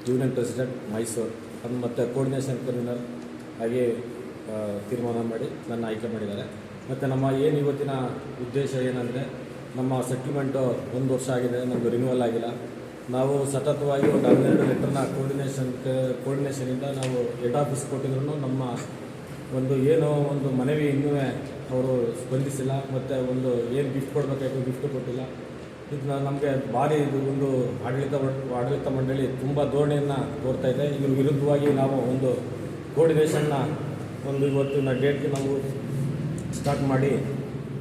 Union president Mysuru ಅದು ಮತ್ತು coordination convener ಹಾಗೆ ತೀರ್ಮಾನ ಮಾಡಿ ನನ್ನ ಆಯ್ಕೆ ಮಾಡಿದ್ದಾರೆ. ಮತ್ತು ನಮ್ಮ ಏನು ಇವತ್ತಿನ ಉದ್ದೇಶ ಏನಂದರೆ, ನಮ್ಮ ಸೆಟ್ಲ್ಮೆಂಟು 1 ವರ್ಷ ಆಗಿದೆ, ನಮ್ಮದು ರಿನ್ಯೂವಲ್ ಆಗಿಲ್ಲ. ನಾವು ಸತತವಾಗಿ ಒಂದು 12 ಲೆಟರ್ನ ಕೋರ್ಡಿನೇಷನಿಂದ ನಾವು ಹೆಡ್ ಆಫೀಸ್ ಕೊಟ್ಟಿದ್ರು ನಮ್ಮ ಒಂದು ಮನವಿ ಇನ್ನೂ ಅವರು ಸ್ಪಂದಿಸಿಲ್ಲ. ಮತ್ತು ಏನು ಗಿಫ್ಟ್ ಕೊಡಬೇಕಾಯ್ತು ಗಿಫ್ಟ್ ಕೊಟ್ಟಿಲ್ಲ. ಇದು ನಮಗೆ ಭಾರಿ ಒಂದು ಆಡಳಿತ ಮಂಡಳಿ ತುಂಬ ಧೋರಣೆಯನ್ನು ತೋರ್ತಾ ಇದೆ. ಇದ್ರ ವಿರುದ್ಧವಾಗಿ ನಾವು ಒಂದು ಕೋರ್ಡಿನೇಷನ್ನ ಇವತ್ತಿನ ಡೇಟ್ಗೆ ನಾವು ಸ್ಟಾರ್ಟ್ ಮಾಡಿ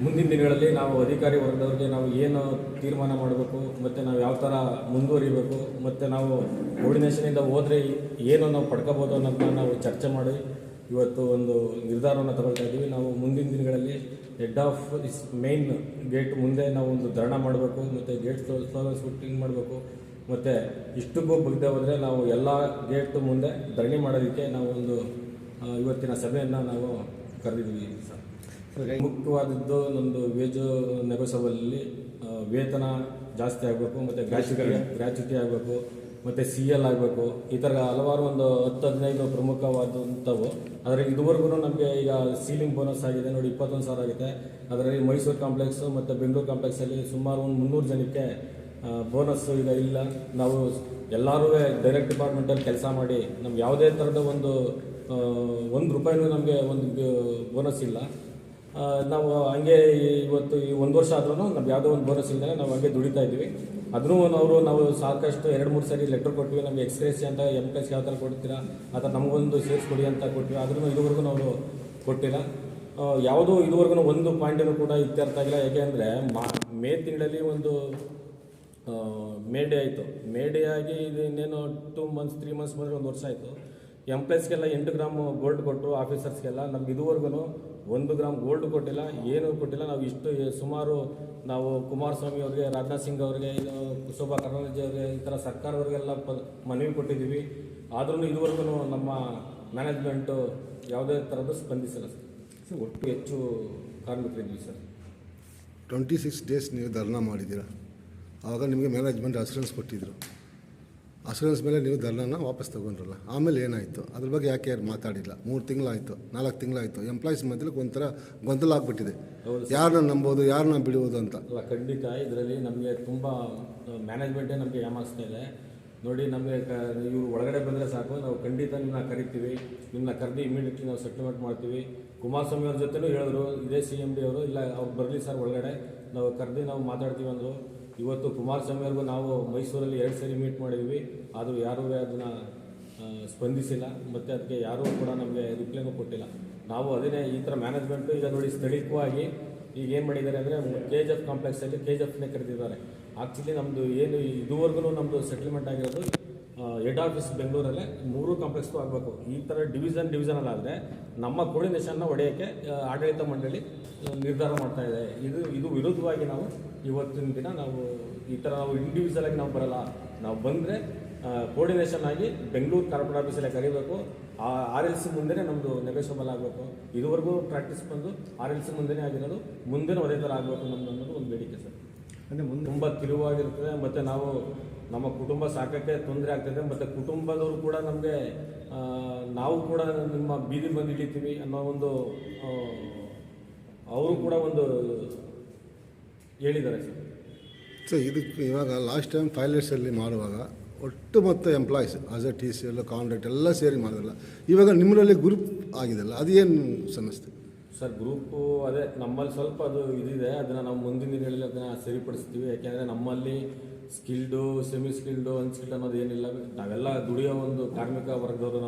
ಮುಂದಿನ ದಿನಗಳಲ್ಲಿ ನಾವು ಅಧಿಕಾರಿ ವರ್ಗದವ್ರಿಗೆ ನಾವು ಏನು ತೀರ್ಮಾನ ಮಾಡಬೇಕು ಮತ್ತು ನಾವು ಯಾವ ಥರ ಮುಂದುವರಿಬೇಕು ಮತ್ತು ನಾವು ಕೋರ್ಡಿನೇಷನಿಂದ ಹೋದರೆ ಏನು ನಾವು ಪಡ್ಕೋಬೋದು ಅನ್ನೋದನ್ನ ನಾವು ಚರ್ಚೆ ಮಾಡಿ ಇವತ್ತು ಒಂದು ನಿರ್ಧಾರವನ್ನು ತಗೊಳ್ತಾ ಇದ್ದೀವಿ. ನಾವು ಮುಂದಿನ ದಿನಗಳಲ್ಲಿ ಹೆಡ್ ಆಫ್ ಮೇನ್ ಗೇಟ್ ಮುಂದೆ ನಾವು ಒಂದು ಧರಣ ಮಾಡಬೇಕು ಮತ್ತು ಗೇಟ್ ಸ್ಲೋಗನ್ ಶೂಟಿಂಗ್ ಮಾಡಬೇಕು. ಮತ್ತು ಇಷ್ಟಕ್ಕೂ ಬಗ್ದೆ ಹೋದರೆ ನಾವು ಎಲ್ಲ ಗೇಟ್ ಮುಂದೆ ಧರಣಿ ಮಾಡೋದಕ್ಕೆ ನಾವು ಇವತ್ತಿನ ಸಭೆಯನ್ನು ನಾವು ಕರೆದಿದ್ದೀವಿ ಸರ್. ಮುಖ್ಯವಾದದ್ದು ನಮ್ಮದು ವೇಜ್ ನೆಗೋಸಬಲ್ಲಿ ವೇತನ ಜಾಸ್ತಿ ಆಗಬೇಕು ಮತ್ತು ಗ್ರ್ಯಾಚ್ಯುಟಿ ಆಗಬೇಕು ಮತ್ತು CL ಆಗಬೇಕು. ಈ ಥರ ಹಲವಾರು 10-15 ಪ್ರಮುಖವಾದಂಥವು. ಆದರೆ ಇದುವರೆಗೂ ನಮಗೆ ಈಗ ಸೀಲಿಂಗ್ ಬೋನಸ್ ಆಗಿದೆ ನೋಡಿ, 21,000 ಆಗಿದೆ. ಅದರಲ್ಲಿ ಮೈಸೂರು ಕಾಂಪ್ಲೆಕ್ಸು ಮತ್ತು ಬೆಂಗಳೂರು ಕಾಂಪ್ಲೆಕ್ಸಲ್ಲಿ ಸುಮಾರು 300 ಜನಕ್ಕೆ ಬೋನಸ್ಸು ಈಗ ಇಲ್ಲ. ನಾವು ಎಲ್ಲರೂ ಡೈರೆಕ್ಟ್ ಡಿಪಾರ್ಟ್ಮೆಂಟಲ್ಲಿ ಕೆಲಸ ಮಾಡಿ ನಮ್ಗೆ ಯಾವುದೇ ಥರದ ಒಂದು ರೂಪಾಯಿನೂ ನಮಗೆ ಬೋನಸ್ ಇಲ್ಲ. ನಾವು ಹಂಗೆ ಇವತ್ತು ಈ 1 ವರ್ಷ ಆದ್ರೂ ನಮ್ಗೆ ಯಾವುದೋ ಒಂದು ಬೋನಸ್ ಇಲ್ಲದೆ ನಾವು ಹಂಗೆ ದುಡಿತಾ ಇದ್ದೀವಿ. ಅದನ್ನೂ ನಾವು ಸಾಕಷ್ಟು 2-3 ಸರಿ ಲೆಟ್ರ್ ಕೊಟ್ವಿ. ನಮಗೆ ಎಕ್ಸ್ಪ್ರೆಸ್ ಅಂತ ಎಂಪ್ಲಾಯ್ಸ್ ಯಾವ ಥರ ಕೊಡ್ತೀರಾ ಆ ಥರ ನಮಗೊಂದು ಸೇರ್ಸ್ ಕೊಡಿ ಅಂತ ಕೊಟ್ವಿ. ಆದ್ರೂ ಇದುವರೆಗೂ ನಾವು ಕೊಟ್ಟಿಲ್ಲ. ಯಾವುದೂ ಇದುವರೆಗೂ ಒಂದು ಪಾಯಿಂಟನ್ನು ಕೂಡ ಇತ್ಯರ್ಥ ಆಗಿಲ್ಲ. ಯಾಕೆಂದರೆ ಮೇ ತಿಂಗಳಲ್ಲಿ ಮೇ ಡೇ ಆಯಿತು. ಮೇ ಡೇ ಆಗಿ ಇನ್ನೇನು 2 ಮಂತ್ಸ್ 3 ಮಂತ್ಸ್ ಬಂದರೆ 1 ವರ್ಷ ಆಯಿತು. ಎಂಪ್ಲಾಯ್ಸ್ಗೆಲ್ಲ 8 ಗ್ರಾಮ್ ಗೋಲ್ಡ್ ಕೊಟ್ಟರು. ಆಫೀಸರ್ಸ್ಗೆಲ್ಲ ನಮ್ಗೆ ಇದುವರೆಗೂ 1 ಗ್ರಾಮ್ ಗೋಲ್ಡ್ ಕೊಟ್ಟಿಲ್ಲ, ಏನೂ ಕೊಟ್ಟಿಲ್ಲ. ನಾವು ಸುಮಾರು ನಾವು ಕುಮಾರಸ್ವಾಮಿ ಅವ್ರಿಗೆ, ರಾಜನಾಥ್ ಸಿಂಗ್ ಅವ್ರಿಗೆ, ಶೋಭಾ ಕರಂದ್ಲಾಜೆ ಅವ್ರಿಗೆ, ಈ ಥರ ಸರ್ಕಾರದವ್ರಿಗೆಲ್ಲ ಮನವಿ ಕೊಟ್ಟಿದ್ದೀವಿ. ಆದ್ರೂ ಇದುವರೆಗೂ ನಮ್ಮ ಮ್ಯಾನೇಜ್ಮೆಂಟು ಯಾವುದೇ ಥರದ್ದು ಸ್ಪಂದಿಸಿಲ್ಲ ಸರ್. ಒಟ್ಟು ಹೆಚ್ಚು ಕಾರ್ಮಿಕರಿದ್ವಿ ಸರ್. 26 ಡೇಸ್ ನೀವು ಧರ್ನಾ ಮಾಡಿದ್ದೀರಾ. ಆವಾಗ ನಿಮಗೆ ಮ್ಯಾನೇಜ್ಮೆಂಟ್ ಅಶ್ಯೂರೆನ್ಸ್ ಕೊಟ್ಟಿದ್ದರು. ಅಶ್ಯೂರೆನ್ಸ್ ಮೇಲೆ ನೀವು ಧರ್ನಾನ ವಾಪಸ್ ತೊಗೊಂಡ್ರಲ್ಲ, ಆಮೇಲೆ ಏನಾಯಿತು ಅದ್ರ ಬಗ್ಗೆ ಯಾಕೆ ಯಾರು ಮಾತಾಡಿಲ್ಲ? 3 ತಿಂಗಳಾಯಿತು, 4 ತಿಂಗಳಾಯಿತು. ಎಂಪ್ಲಾಯೀಸ್ ಮಧ್ಯದಲ್ಲಿ ಒಂಥರ ಗೊಂದಲ ಆಗಿಬಿಟ್ಟಿದೆ, ಯಾರನ್ನ ನಂಬೋದು ಯಾರನ್ನ ಬಿಡುವುದು ಅಂತ. ಅಲ್ಲ, ಖಂಡಿತ ಇದರಲ್ಲಿ ನಮಗೆ ತುಂಬ ಮ್ಯಾನೇಜ್ಮೆಂಟೇ ನಮಗೆ ಏಮಾರಿಸ್ತಾ ಇದೆ ನೋಡಿ. ನಮಗೆ ಇವರು ಒಳಗಡೆ ಬಂದರೆ ಸಾಕು, ನಾವು ಖಂಡಿತ ನಿಮ್ಮನ್ನ ಕರಿತೀವಿ, ನಿಮ್ಮನ್ನ ಕರೆದು ಇಮಿಡಿಯೇಟ್ಲಿ ನಾವು ಸೆಟ್ಲ್ಮೆಂಟ್ ಮಾಡ್ತೀವಿ. ಕುಮಾರಸ್ವಾಮಿ ಅವ್ರ ಜೊತೆನೂ ಹೇಳಿದ್ರು, ಇದೇ CMD ಅವರು, ಇಲ್ಲ ಅವ್ರು ಬರಲಿ ಸರ್ ಒಳಗಡೆ, ನಾವು ಕರೆದು ನಾವು ಮಾತಾಡ್ತೀವಿ ಅಂದರು. ಇವತ್ತು ಕುಮಾರಸ್ವಾಮಿ ಅವ್ರಿಗೂ ನಾವು ಮೈಸೂರಲ್ಲಿ 2 ಸರಿ ಮೀಟ್ ಮಾಡಿದ್ವಿ, ಆದರೂ ಯಾರೂ ಅದನ್ನು ಸ್ಪಂದಿಸಿಲ್ಲ ಮತ್ತು ಅದಕ್ಕೆ ಯಾರೂ ಕೂಡ ನಮಗೆ ರಿಪ್ಲೈನೂ ಕೊಟ್ಟಿಲ್ಲ. ನಾವು ಅದನ್ನೇ ಈ ಥರ ಮ್ಯಾನೇಜ್ಮೆಂಟು ಈಗ ನೋಡಿ ಸ್ಥಳೀಯವಾಗಿ ಈಗ ಏನು ಮಾಡಿದ್ದಾರೆ ಅಂದರೆ KGF ಕಾಂಪ್ಲೆಕ್ಸಲ್ಲಿ KGFನೇ ಕರೆದಿದ್ದಾರೆ. ಆ್ಯಕ್ಚುಲಿ ನಮ್ಮದು ಏನು ಇದುವರೆಗೂ ನಮ್ಮದು ಸೆಟ್ಲ್ಮೆಂಟ್ ಆಗಿರೋದು ಹೆಡ್ ಆಫೀಸ್ ಬೆಂಗಳೂರಲ್ಲೇ 3 ಕಾಂಪ್ಲೆಕ್ಸ್ಗೂ ಆಗಬೇಕು. ಈ ಥರ ಡಿವಿಷನಲ್ಲಾದರೆ ನಮ್ಮ ಕೋರ್ಡಿನೇಷನ್ನ ಹೊಡೆಯೋಕ್ಕೆ ಆಡಳಿತ ಮಂಡಳಿ ನಿರ್ಧಾರ ಮಾಡ್ತಾ ಇದೆ. ಇದು ವಿರುದ್ಧವಾಗಿ ನಾವು ಇವತ್ತಿನ ದಿನ ನಾವು ಈ ಥರ ನಾವು ಇಂಡಿವಿಜುವಲ್ ಆಗಿ ನಾವು ಬರಲ್ಲ. ನಾವು ಬಂದರೆ ಕೋರ್ಡಿನೇಷನ್ ಆಗಿ ಬೆಂಗಳೂರು ಕಾರ್ಪೊರೇಟ್ ಆಫೀಸಲ್ಲೇ ಕರಿಬೇಕು. RLC ಮುಂದೆನೇ ನಮ್ಮದು ನೆಗೋಷಿಯಬಲ್ ಆಗಬೇಕು. ಇದುವರೆಗೂ ಪ್ರಾಕ್ಟೀಸ್ ಬಂದು RLC ಮುಂದೆನೇ ಆಗಿರೋದು, ಮುಂದೆನೂ ಅದೇ ಥರ ಆಗಬೇಕು ನಮ್ಮದು ಅನ್ನೋದು ಒಂದು ಬೇಡಿಕೆ ಸರ್. ಅಂದರೆ ತುಂಬ ತಿರುವಾಗಿರ್ತದೆ ಮತ್ತು ನಮ್ಮ ಕುಟುಂಬ ಸಾಕೋಕ್ಕೆ ತೊಂದರೆ ಆಗ್ತದೆ. ಮತ್ತು ಕುಟುಂಬದವರು ಕೂಡ ನಮಗೆ ನಾವು ಕೂಡ ನಿಮ್ಮ ಬೀದಿ ಬಂದು ಹಿಡಿತೀವಿ ಅನ್ನೋ ಅವರು ಕೂಡ ಹೇಳಿದ್ದಾರೆ ಸರ್. ಸೊ ಇದಕ್ಕೆ ಇವಾಗ ಲಾಸ್ಟ್ ಟೈಮ್ ಪೈಲಟ್ಸಲ್ಲಿ ಮಾಡುವಾಗ ಒಟ್ಟು ಮತ್ತು employees as A TCL contract ಎಲ್ಲ ಸೇರಿ ಮಾಡೋದಲ್ಲ, ಇವಾಗ ನಿಮ್ಮಲ್ಲಿ ಗ್ರೂಪ್ ಆಗಿದೆಲ್ಲ, ಅದೇನು ಸಮಸ್ಯೆ ಸರ್? ಗ್ರೂಪು ಅದೇ ನಮ್ಮಲ್ಲಿ ಸ್ವಲ್ಪ ಅದು ಇದಿದೆ, ಅದನ್ನು ನಾವು ಮುಂದಿನ ದಿನಗಳಲ್ಲಿ ಅದನ್ನು ಸರಿಪಡಿಸ್ತೀವಿ. ಯಾಕೆಂದರೆ ನಮ್ಮಲ್ಲಿ ಸ್ಕಿಲ್ಡು, ಸೆಮಿ ಸ್ಕಿಲ್ಡು, ಅನ್ಸ್ಕಿಲ್ಡ್ ಅನ್ನೋದು ಏನಿಲ್ಲ. ನಾವೆಲ್ಲ ದುಡಿಯೋ ಒಂದು ಕಾರ್ಮಿಕ ವರ್ಗದವರು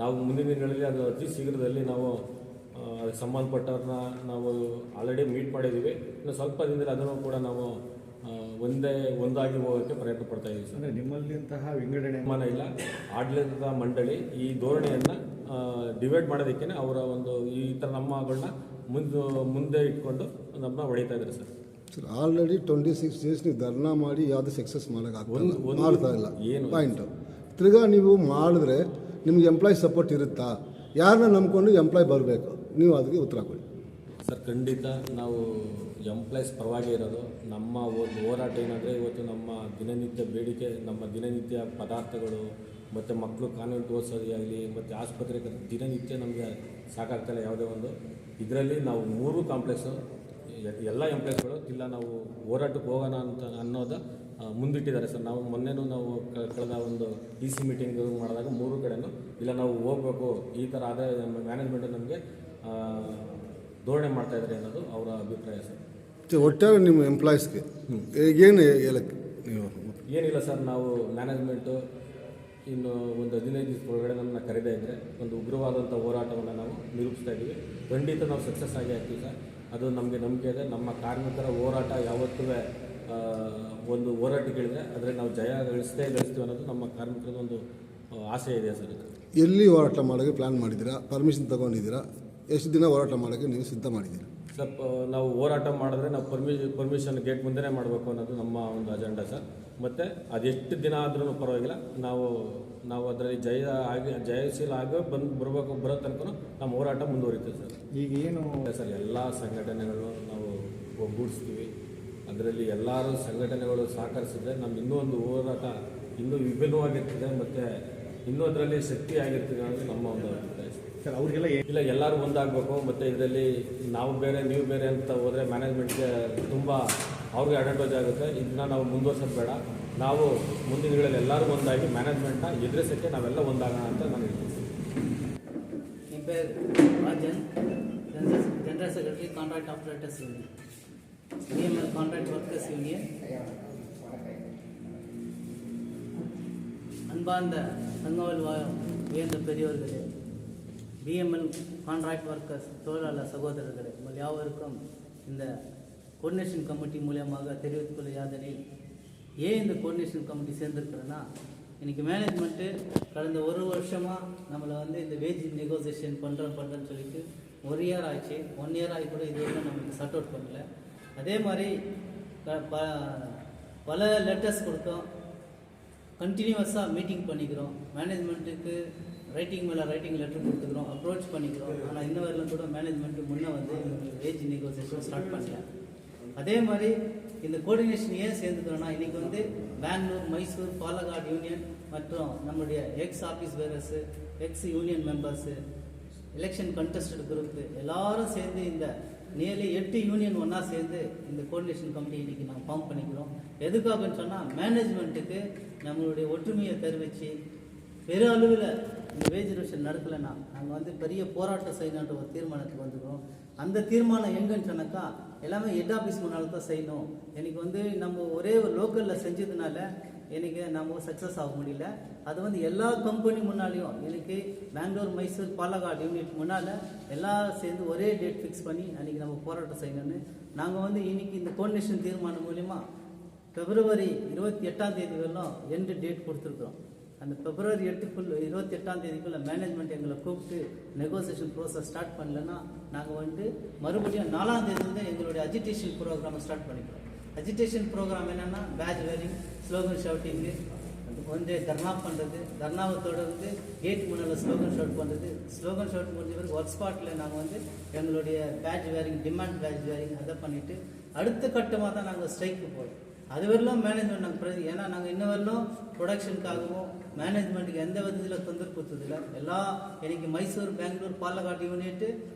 ನಾವು ಮುಂದಿನ ದಿನಗಳಲ್ಲಿ ಅದು ಅತಿ ಶೀಘ್ರದಲ್ಲಿ ನಾವು ಅದಕ್ಕೆ ಸಂಬಂಧಪಟ್ಟವ್ರನ್ನ ನಾವು ಆಲ್ರೆಡಿ ಮೀಟ್ ಮಾಡಿದ್ದೀವಿ. ಇನ್ನು ಸ್ವಲ್ಪ ದಿನದಲ್ಲಿ ಅದನ್ನು ಕೂಡ ನಾವು ಒಂದಾಗಿ ಹೋಗೋಕ್ಕೆ ಪ್ರಯತ್ನ ಪಡ್ತಾ ಇದ್ದೀವಿ ಸರ್. ಅಂದರೆ ನಿಮ್ಮಲ್ಲಿ ಅಂತಹ ವಿಂಗಡಣೆ ಇಲ್ಲ. ಆಡಳಿತ ಮಂಡಳಿ ಈ ಧೋರಣೆಯನ್ನು ಡಿವೈಡ್ ಮಾಡೋದಕ್ಕೆ ಅವರ ಈ ಥರ ನಮ್ಮಗಳನ್ನ ಮುಂದೆ ಇಟ್ಕೊಂಡು ನಮ್ಮನ್ನ ಹೊಡಿತಾ ಇದ್ದಾರೆ ಸರ್. ಸರ್ ಆಲ್ರೆಡಿ 26 ಡೇಸ್ ನೀವು ಧರ್ನಾ ಮಾಡಿ ಯಾವುದು ಸಕ್ಸಸ್ ಮಾಡ್ತಾ ಇಲ್ಲ ಏನು ಪಾಯಿಂಟು. ತಿರ್ಗಾ ನೀವು ಮಾಡಿದ್ರೆ ನಿಮ್ಗೆ ಎಂಪ್ಲಾಯ್ ಸಪೋರ್ಟ್ ಇರುತ್ತಾ? ಯಾರನ್ನ ನಂಬ್ಕೊಂಡು ಎಂಪ್ಲಾಯ್ ಬರಬೇಕು, ನೀವು ಅದಕ್ಕೆ ಉತ್ತರ ಕೊಡಿ ಸರ್. ಖಂಡಿತ ನಾವು ಎಂಪ್ಲಾಯ್ಸ್ ಪರವಾಗಿ ಇರೋದು. ನಮ್ಮ ಒಂದು ಹೋರಾಟ ಏನಂದರೆ ಇವತ್ತು ನಮ್ಮ ದಿನನಿತ್ಯ ಬೇಡಿಕೆ, ನಮ್ಮ ದಿನನಿತ್ಯ ಪದಾರ್ಥಗಳು ಮತ್ತು ಮಕ್ಕಳು ಕಾನ್ವೆಂಟ್ ಓದಿಸೋದಾಗಲಿ ಮತ್ತು ಆಸ್ಪತ್ರೆಗೆ ದಿನನಿತ್ಯ ನಮಗೆ ಸಾಕಾಗ್ತಾಯಿಲ್ಲ ಯಾವುದೇ ಒಂದು ಇದರಲ್ಲಿ. ನಾವು 3 ಕಾಂಪ್ಲೆಕ್ಸು ಎಲ್ಲ ಎಂಪ್ಲಾಯ್ಸ್ಗಳು ಇಲ್ಲ ನಾವು ಹೋರಾಟಕ್ಕೆ ಹೋಗೋಣ ಅಂತ ಅನ್ನೋದು ಮುಂದಿಟ್ಟಿದ್ದಾರೆ ಸರ್. ನಾವು ಮೊನ್ನೆನೂ ನಾವು ಕಳೆದ ಒಂದು EC ಮೀಟಿಂಗ್ ಮಾಡಿದಾಗ 3 ಕಡೆನೂ ಇಲ್ಲ ನಾವು ಹೋಗಬೇಕು, ಈ ಥರ ಆದರೆ ನಮ್ಮ ಮ್ಯಾನೇಜ್ಮೆಂಟು ನಮಗೆ ಧೋರಣೆ ಮಾಡ್ತಾಯಿದ್ದಾರೆ ಅನ್ನೋದು ಅವರ ಅಭಿಪ್ರಾಯ ಸರ್. ಒಟ್ಟಾರೆ ನಿಮ್ಮ ಎಂಪ್ಲಾಯೀಸ್ಗೆ ಏನು ಹೇಳಕ್ಕೆ ನೀವು? ಏನಿಲ್ಲ ಸರ್, ನಾವು ಮ್ಯಾನೇಜ್ಮೆಂಟು ಇನ್ನು ಒಂದು 15 ದಿವಸ ಒಳಗಡೆ ನಮ್ಮನ್ನ ಕರೆದೇ ಇದ್ದರೆ ಒಂದು ಉಗ್ರವಾದಂಥ ಹೋರಾಟವನ್ನು ನಾವು ನಿರೂಪಿಸ್ತಾ ಇದ್ದೀವಿ. ಖಂಡಿತ ನಾವು ಸಕ್ಸಸ್ ಆಗಿ ಆಗ್ತೀವಿ ಸರ್. ಅದು ನಮಗೆ ನಂಬಿಕೆ ಇದೆ. ನಮ್ಮ ಕಾರ್ಮಿಕರ ಹೋರಾಟ ಯಾವತ್ತೂ ಒಂದು ಹೋರಾಟಗಳಿದೆ, ಆದರೆ ನಾವು ಜಯ ಗಳಿಸ್ತೀವಿ ಅನ್ನೋದು ನಮ್ಮ ಕಾರ್ಮಿಕರದ ಒಂದು ಆಸೆ ಇದೆ ಸರ್. ಎಲ್ಲಿ ಹೋರಾಟ ಮಾಡೋಕ್ಕೆ ಪ್ಲ್ಯಾನ್ ಮಾಡಿದ್ದೀರಾ? ಪರ್ಮಿಷನ್ ತೊಗೊಂಡಿದ್ದೀರಾ? ಎಷ್ಟು ದಿನ ಹೋರಾಟ ಮಾಡೋಕ್ಕೆ ನೀವು ಸಿದ್ಧ ಮಾಡಿದ್ದೀರಾ? ಸರ್, ನಾವು ಹೋರಾಟ ಮಾಡಿದ್ರೆ ನಾವು ಪರ್ಮಿಷನ್ ಗೇಟ್ ಮುಂದೆನೇ ಮಾಡಬೇಕು ಅನ್ನೋದು ನಮ್ಮ ಒಂದು ಅಜೆಂಡಾ ಸರ್. ಮತ್ತು ಅದೆಷ್ಟು ದಿನ ಆದ್ರೂ ಪರವಾಗಿಲ್ಲ, ನಾವು ಅದರಲ್ಲಿ ಜಯಶೀಲ ಆಗಿ ಬರೋ ತನಕ ನಮ್ಮ ಹೋರಾಟ ಮುಂದುವರಿತೀವಿ ಸರ್. ಈಗ ಏನು ಸರ್, ಎಲ್ಲ ಸಂಘಟನೆಗಳು ನಾವು ಒಗ್ಗೂಡಿಸ್ತೀವಿ. ಅದರಲ್ಲಿ ಎಲ್ಲರೂ ಸಂಘಟನೆಗಳು ಸಹಕರಿಸಿದ್ರೆ ನಮ್ಮ ಇನ್ನೂ ಒಂದು ಹೋರಾಟ ಇನ್ನೂ ವಿಭಿನ್ನವಾಗಿರ್ತದೆ ಮತ್ತು ಇನ್ನೂ ಅದರಲ್ಲಿ ಶಕ್ತಿ ಆಗಿರ್ತದೆ ಅನ್ನೋದು ನಮ್ಮ ಒಂದು ಅಭಿಪ್ರಾಯ ಸರ್. ಅವ್ರಿಗೆಲ್ಲ ಇಲ್ಲ, ಎಲ್ಲರೂ ಒಂದಾಗಬೇಕು. ಮತ್ತು ಇದರಲ್ಲಿ ನಾವು ಬೇರೆ ನೀವು ಬೇರೆ ಅಂತ ಹೋದರೆ ಮ್ಯಾನೇಜ್ಮೆಂಟ್ಗೆ ತುಂಬ ಅವ್ರಿಗೆ ಅಡ್ವಾಂಟೇಜ್ ಆಗುತ್ತೆ. ಇದನ್ನ ನಾವು ಮುಂದುವರ್ಸೋದು ಬೇಡ. ನಾವು ಮುಂದಿನ ದಿನಗಳಲ್ಲಿ ಎಲ್ಲರೂ ಒಂದಾಗಿ ಮ್ಯಾನೇಜ್ಮೆಂಟ್ನ ಎದುರಿಸೋಕ್ಕೆ ನಾವೆಲ್ಲ ಒಂದಾಗೋಣ ಅಂತ ನಾನು ಹೇಳ್ತೀನಿ. என் பேர் Rajan, general secretary contract operators union, BML contract workers union. அன்பார்ந்த தங்கவல் உயர்ந்த பெரியவர்களே, BML கான்ட்ராக்ட் ஒர்க்கர்ஸ் தொழிலாளர் சகோதரர்களே, உங்கள் யாவருக்கும் இந்த கோஆர்டினேஷன் கமிட்டி மூலமாக தெரிவித்துக்கொள்ள யாதெனில், ஏன் இந்த கோஆர்டினேஷன் கமிட்டி சேர்ந்துருக்குறேன்னா, இன்றைக்கி மேனேஜ்மெண்ட்டு கடந்த 1 வருஷமாக நம்மளை வந்து இந்த வேஜ் நெகோசியேஷன் பண்ணுறேன்னு சொல்லிட்டு 1 இயர் ஆச்சு. 1 இயர் ஆகி கூட இது வரைக்கும் நம்மளுக்கு சர்ட் அவுட் பண்ணல. அதே மாதிரி பல லெட்டர்ஸ் கொடுத்தோம், கண்டினியூவஸாக மீட்டிங் பண்ணிக்கிறோம், மேனேஜ்மெண்ட்டுக்கு ரைட்டிங் மேலே ரைட்டிங் லெட்டர் கொடுத்துக்கிறோம், அப்ரோச் பண்ணிக்கிறோம். ஆனால் இன்ன வரையிலும் கூட மேனேஜ்மெண்ட்டு முன்னே வந்து வேஜ் நெகோசியேஷன் ஸ்டார்ட் பண்ணல. அதே மாதிரி இந்த கோஆர்டினேஷன் ஏன் சேர்ந்துக்கிறோன்னா, இன்றைக்கி வந்து பெங்களூர், மைசூர், பாலக்காடு யூனியன் மற்றும் நம்முடைய ex office bearers, ex union members, election contested group எல்லாரும் சேர்ந்து இந்த நியர்லி 8 யூனியன் ஒன்றா சேர்ந்து இந்த கோஆர்டினேஷன் கமிட்டி இன்றைக்கி நாங்கள் ஃபார்ம் பண்ணிக்கிறோம். எதுக்காகன்னு சொன்னால், மேனேஜ்மெண்ட்டுக்கு நம்மளுடைய ஒற்றுமையை தெரிவித்து பெரிய அளவில் இந்த வேஜ் ரிவிஷன் நடக்கலைன்னா நாங்கள் வந்து பெரிய போராட்டம் செய்யணுன்ற ஒரு தீர்மானத்துக்கு வந்துக்கிறோம். அந்த தீர்மானம் எங்கன்னு சொன்னாக்கா, எல்லாமே ஹெட் ஆஃபீஸ் முன்னால் தான் செய்யணும். எனக்கு வந்து நம்ம ஒரே ஒரு லோக்கலில் செஞ்சதுனால எனக்கு நம்ம சக்ஸஸ் ஆக முடியல. அது வந்து எல்லா கம்பெனி முன்னாலேயும் எனக்கு பெங்களூர், மைசூர், பாலக்காடு யூனிட் முன்னால் எல்லாம் சேர்ந்து ஒரே டேட் ஃபிக்ஸ் பண்ணி அன்றைக்கி நம்ம போராட்டம் செய்யணும்னு நாங்கள் வந்து இன்றைக்கி இந்த கோஆர்டினேஷன் தீர்மானம் மூலிமா பிப்ரவரி 28ஆம் தேதி வரலாம் எண்டு டேட் கொடுத்துருக்குறோம். அந்த பிப்ரவரி 28ஆம் தேதிக்குள்ளே மேனேஜ்மெண்ட் எங்களை கூப்பிட்டு நெகோசியேஷன் ப்ரோசஸ் ஸ்டார்ட் பண்ணலன்னா நாங்கள் வந்து மறுபடியும் 4ஆம் தேதியிலேருந்து எங்களுடைய அஜிடேஷன் ப்ரோக்ராமை ஸ்டார்ட் பண்ணிக்கிறோம். அஜிடேஷன் ப்ரோக்ராம் என்னென்னா, பேட்ச் வேரிங், ஸ்லோகன் ஷவுட்டிங்கு, வந்து தர்ணா பண்ணுறது, தர்ணாவை தொடர்ந்து கேட் முன்னால் ஸ்லோகன் ஷவுட் பண்ணுறது, ஸ்லோகன் ஷவுட் முடிஞ்ச பிறகு ஒர்க் ஸ்பாட்டில் நாங்கள் வந்து எங்களுடைய badge wearing, demand badge wearing அதை பண்ணிவிட்டு அடுத்த கட்டமாக தான் நாங்கள் ஸ்ட்ரைக்கு போகிறோம். அது வரலாம் மேனேஜ்மெண்ட் நாங்கள் ஏன்னா நாங்கள் இன்ன வரலாம் ப்ரொடக்ஷனுக்காகவும் மேனேஜ்மெண்ட்டுக்கு எந்த விதத்தில் தொந்தரவு கொடுத்ததில்லை. எல்லாம் எனக்கு மைசூர், பெங்களூர், பாலக்காடு யூனிட்டு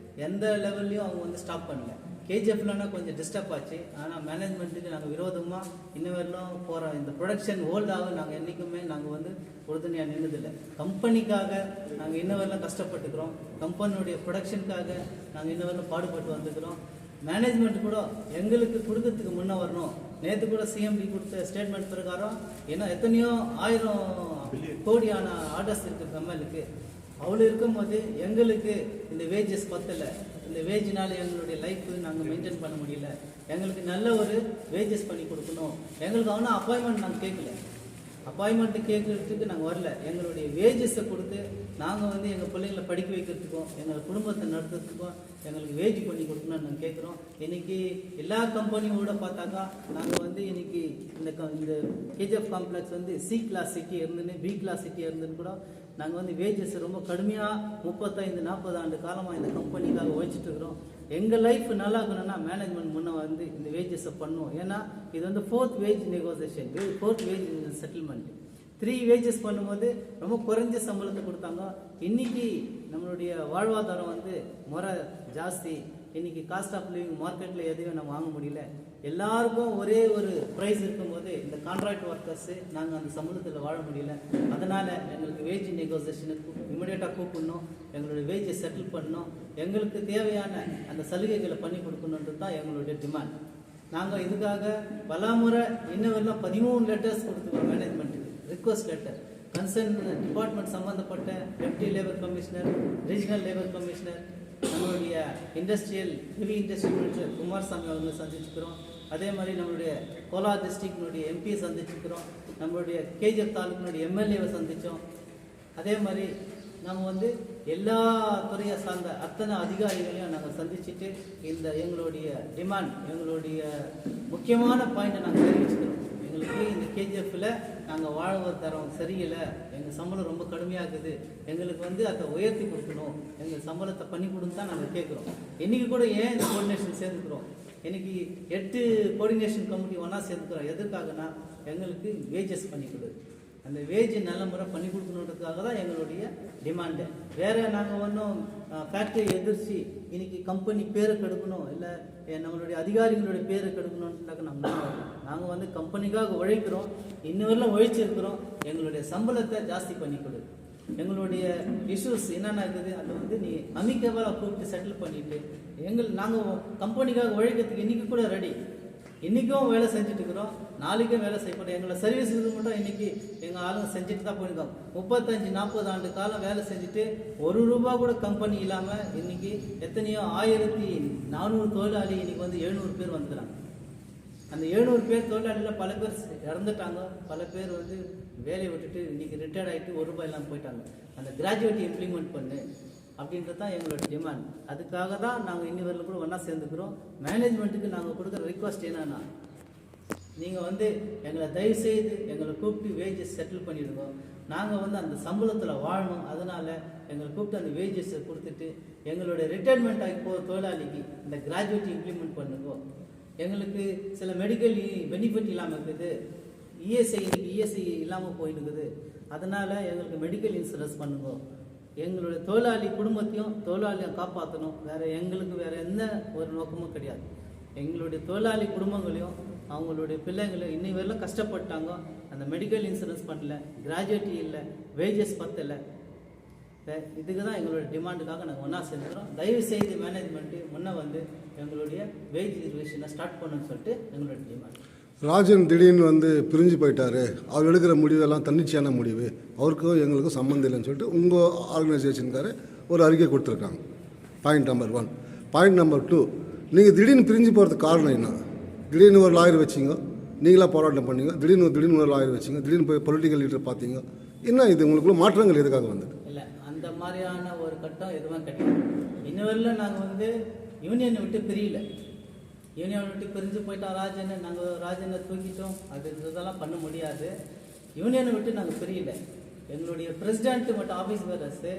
எந்த லெவல்லையும் அவங்க வந்து ஸ்டாப் பண்ணல. கேஜிஎஃப்லன்னா கொஞ்சம் டிஸ்டர்ப் ஆச்சு. ஆனால் மேனேஜ்மெண்ட்டுக்கு நாங்கள் விரோதமாக இன்ன வரலாம் போகிறோம். இந்த ப்ரொடக்ஷன் ஹோல்டாக நாங்கள் என்றைக்குமே நாங்கள் வந்து உறுதுணையாக நின்றதில்லை. கம்பெனிக்காக நாங்கள் இன்ன வரலாம் கஷ்டப்பட்டுக்கிறோம். கம்பெனியுடைய ப்ரொடக்ஷனுக்காக நாங்கள் இன்ன வரலாம் பாடுபட்டு வந்துக்கிறோம். மேனேஜ்மெண்ட் கூட எங்களுக்கு கொடுக்கறதுக்கு முன்னே வரணும். நேற்று கூட சிஎம்டி கொடுத்த ஸ்டேட்மெண்ட் பிரகாரம் ஏன்னா எத்தனையோ 1000 கோடியான ஆர்டர்ஸ் இருக்குது கம்பெனிக்கு. அவ்வளோ இருக்கும்போது எங்களுக்கு இந்த வேஜஸ் பத்தலை. இந்த வேஜினால் எங்களுடைய லைஃப் நாங்கள் மெயின்டைன் பண்ண முடியல. எங்களுக்கு நல்ல ஒரு வேஜஸ் பண்ணி கொடுக்கணும். எங்களுக்கு அவனா அப்பாயின்மெண்ட் நாங்கள் கேட்கல. அப்பாயின்மெண்ட்டு கேட்கறதுக்கு நாங்கள் வரல. எங்களுடைய வேஜஸை கொடுத்து நாங்கள் வந்து எங்கள் பிள்ளைங்களை படிக்க வைக்கிறதுக்கும் எங்கள் குடும்பத்தை நடத்துறதுக்கும் எங்களுக்கு வேஜ் பண்ணி கொடுக்கணும்னு நாங்கள் கேட்குறோம். இன்றைக்கி எல்லா கம்பெனியோட பார்த்தாக்கா நாங்கள் வந்து இன்றைக்கி இந்த கேஜிஎஃப் காம்ப்ளெக்ஸ் வந்து C கிளாஸ் சிட்டி இருந்துன்னு B கிளாஸ் சிட்டி இருந்துன்னு கூட நாங்கள் வந்து வேஜஸ் ரொம்ப கடுமையாக 35-40 ஆண்டு காலமாக இந்த கம்பெனிக்காக உழைச்சிட்டு இருக்கிறோம். எங்கள் லைஃப் நல்லா இருக்கணும்னா மேனேஜ்மெண்ட் முன்னே வந்து இந்த வேஜஸை பண்ணும். ஏன்னா இது வந்து 4th wage negotiation, 4th wage settlement. 3 wages பண்ணும்போது ரொம்ப குறைஞ்ச சம்பளத்தை கொடுத்தாங்க. இன்னைக்கு நம்மளுடைய வாழ்வாதாரம் வந்து முறை ஜாஸ்தி. இன்னைக்கு காஸ்ட் ஆஃப் லிவிங் மார்க்கெட்டில் எதுவுமே நம்ம வாங்க முடியல. எல்லாருக்கும் ஒரே ஒரு ப்ரைஸ் இருக்கும்போது இந்த கான்ட்ராக்ட் ஒர்க்கர்ஸு நாங்கள் அந்த சம்பளத்தில் வாழ முடியல. அதனால் எங்களுக்கு வேஜ் நெகோசியேஷனுக்கு இமிடியேட்டாக கூப்பிடணும், எங்களுடைய வேஜை செட்டில் பண்ணணும், எங்களுக்கு தேவையான அந்த சலுகைகளை பண்ணி கொடுக்கணுன்றது தான் எங்களுடைய டிமாண்ட். நாங்கள் இதுக்காக பல முறை இன்னும் 13 லெட்டர்ஸ் கொடுத்துருக்கோம் மேனேஜ்மெண்ட்டுக்கு, ரிக்வஸ்ட் லெட்டர். கன்சர்ன் டிபார்ட்மெண்ட் சம்மந்தப்பட்ட deputy labour commissioner, regional labour commissioner, நம்மளுடைய industrial heavy industrial minister Kumaraswamy அவங்களை சந்திச்சுக்கிறோம். அதே மாதிரி நம்மளுடைய கோலார் டிஸ்ட்ரிக்டினுடைய எம்பியை சந்திச்சுக்கிறோம். நம்மளுடைய கேஜிஎஃப் தாலுக்கினுடைய எம்எல்ஏவை சந்தித்தோம். அதே மாதிரி நம்ம வந்து எல்லா துறையை சார்ந்த அத்தனை அதிகாரிகளையும் நாங்கள் சந்திச்சுட்டு இந்த எங்களுடைய டிமாண்ட், எங்களுடைய முக்கியமான பாயிண்ட்டை நாங்கள் தெரிவிச்சுக்கிறோம். எங்களுக்கு இந்த கேஜிஎஃப்பில் நாங்கள் வாழ்வ தரம் சரியில்லை, எங்கள் சம்பளம் ரொம்ப கடுமையாக இருக்குது, எங்களுக்கு வந்து அதை உயர்த்தி கொடுக்கணும், எங்கள் சம்பளத்தை பண்ணி கொடுன்னு தான் நாங்கள் கேட்குறோம். இன்றைக்கி கூட ஏன் இந்த கோஆர்டினேஷன் சேர்ந்துக்கிறோம், இன்றைக்கி 8 கோஆர்டினேஷன் கமிட்டி ஒன்றா சேர்ந்துக்கிறோம். எதற்காகனா எங்களுக்கு வேஜஸ் பண்ணி கொடு, அந்த வேஜ் நல்ல முறை பண்ணி கொடுக்கணுன்றதுக்காக தான் எங்களுடைய டிமாண்டு. வேறு நாங்கள் ஒன்றும் ஃபேக்ட்ரி எதிர்த்து இன்றைக்கி கம்பெனி பேரை கெடுக்கணும், இல்லை நம்மளுடைய அதிகாரிகளுடைய பேரை கெடுக்கணுன்றாக்க நாங்கள் வந்து கம்பெனிக்காக உழைக்கிறோம், இன்னும் உழைச்சிருக்கிறோம். எங்களுடைய சம்பளத்தை ஜாஸ்தி பண்ணி கொடு, எங்களுடைய இஷ்யூஸ் என்னென்ன இருக்குது அதை வந்து நீ அமிக்கபலாக கூப்பிட்டு செட்டில் பண்ணிவிட்டு நாங்கள் கம்பெனிக்காக உழைக்கிறதுக்கு இன்றைக்கி கூட ரெடி. இன்றைக்கும் வேலை செஞ்சுட்டு இருக்கிறோம், நாளைக்கும் வேலை செய்யப்படும். எங்களோட சர்வீஸுக்கு மட்டும் இன்றைக்கி எங்கள் ஆளுங்க செஞ்சுட்டு தான் போயிருக்கோம். 35-40 ஆண்டு காலம் வேலை செஞ்சுட்டு ₹1 கூட கம்பெனி இல்லாமல் இன்றைக்கி எத்தனையோ 1400 தொழிலாளி இன்றைக்கி வந்து 700 பேர் வந்துடுறாங்க. அந்த 700 பேர் தொழிலாளியில் பல பேர் இறந்துட்டாங்க, பல பேர் வந்து வேலையை விட்டுட்டு இன்றைக்கி ரிட்டையர்ட் ஆகிட்டு ₹1 இல்லாமல் போயிட்டாங்க. அந்த கிராஜுவேட்டி இம்ப்ளிமெண்ட் பண்ணு அப்படின்றது தான் எங்களோட டிமாண்ட். அதுக்காக தான் நாங்கள் இன்னி வரல கூட ஒன்றா சேர்ந்துக்கிறோம். மேனேஜ்மெண்ட்டுக்கு நாங்கள் கொடுக்குற ரிக்வஸ்ட் என்னன்னா, நீங்கள் வந்து எங்களை தயவுசெய்து எங்களை கூப்பிட்டு வேஜஸ் செட்டில் பண்ணிவிடுங்க. நாங்கள் வந்து அந்த சம்பளத்தில் வாழணும். அதனால் எங்களை கூப்பிட்டு அந்த வேஜஸை கொடுத்துட்டு எங்களுடைய ரிட்டையர்மெண்ட் ஆகி போகிற தொழிலாளிக்கு இந்த கிராஜுவேட்டி இம்ப்ளிமெண்ட் பண்ணுங்க. எங்களுக்கு சில மெடிக்கல் பெனிஃபிட் இல்லாமல் இருக்குது, இஎஸ்ஐ இல்லாமல் போயிட்டுருக்குது. அதனால் எங்களுக்கு மெடிக்கல் இன்சூரன்ஸ் பண்ணுங்க. எங்களுடைய தொழிலாளி குடும்பத்தையும் தொழிலாளியும் காப்பாற்றணும். எங்களுக்கு வேறு எந்த ஒரு நோக்கமும் கிடையாது. எங்களுடைய தொழிலாளி குடும்பங்களையும் அவங்களுடைய பிள்ளைங்களையும் இன்னி வரையிலும் கஷ்டப்பட்டாங்க. அந்த மெடிக்கல் இன்சூரன்ஸ் பண்ணல, கிராஜுவேட்டி இல்லை, வேஜஸ் பத்தலை. இதுக்கு தான் எங்களுடைய டிமாண்டுக்காக நாங்கள் ஒன்றா சேர்ந்துக்கிறோம். தயவு செய்து மேனேஜ்மெண்ட்டு முன்னே வந்து எங்களுடைய வேஜ் ரிசர்வேஷனை ஸ்டார்ட் பண்ணுன்னு சொல்லிட்டு எங்களுடைய டிமாண்ட். ராஜன் திடீர்னு வந்து பிரிஞ்சு போயிட்டாரு, அவர் எடுக்கிற முடிவெல்லாம் தன்னிச்சையான முடிவு, அவருக்கும் எங்களுக்கும் சம்மந்தம் இல்லைன்னு சொல்லிட்டு உங்கள் ஆர்கனைசேஷனுக்கார ஒரு அறிக்கை கொடுத்துருக்காங்க. Point number 1. பாயிண்ட் நம்பர் 2, நீங்கள் திடீர்னு பிரிஞ்சு போகிறதுக்கு காரணம் என்ன? திடீர்னு ஒரு லாயர் வச்சிங்க, நீங்களாக போராட்டம் பண்ணீங்க, திடீர்னு ஒரு லாயர் வச்சிங்க, திடீர்னு போய் பொலிட்டிக்கல் லீடர் பார்த்தீங்க, என்ன இது உங்களுக்குள்ள மாற்றங்கள் எதுக்காக வந்தது? இல்லை, அந்த மாதிரியான ஒரு கட்டம் எதுவும் கிடையாது. இன்னும் நாங்கள் வந்து யூனியனை விட்டு பிரியல. யூனியனை விட்டு பிரிஞ்சு போயிட்டோம் ராஜனை, நாங்கள் ராஜனை தூக்கிட்டோம், அது இதெல்லாம் பண்ண முடியாது. யூனியனை விட்டு நாங்கள் பிரியல. எங்களுடைய பிரசிடென்ட் மற்றும் ஆஃபீஸ் பேரர்ஸு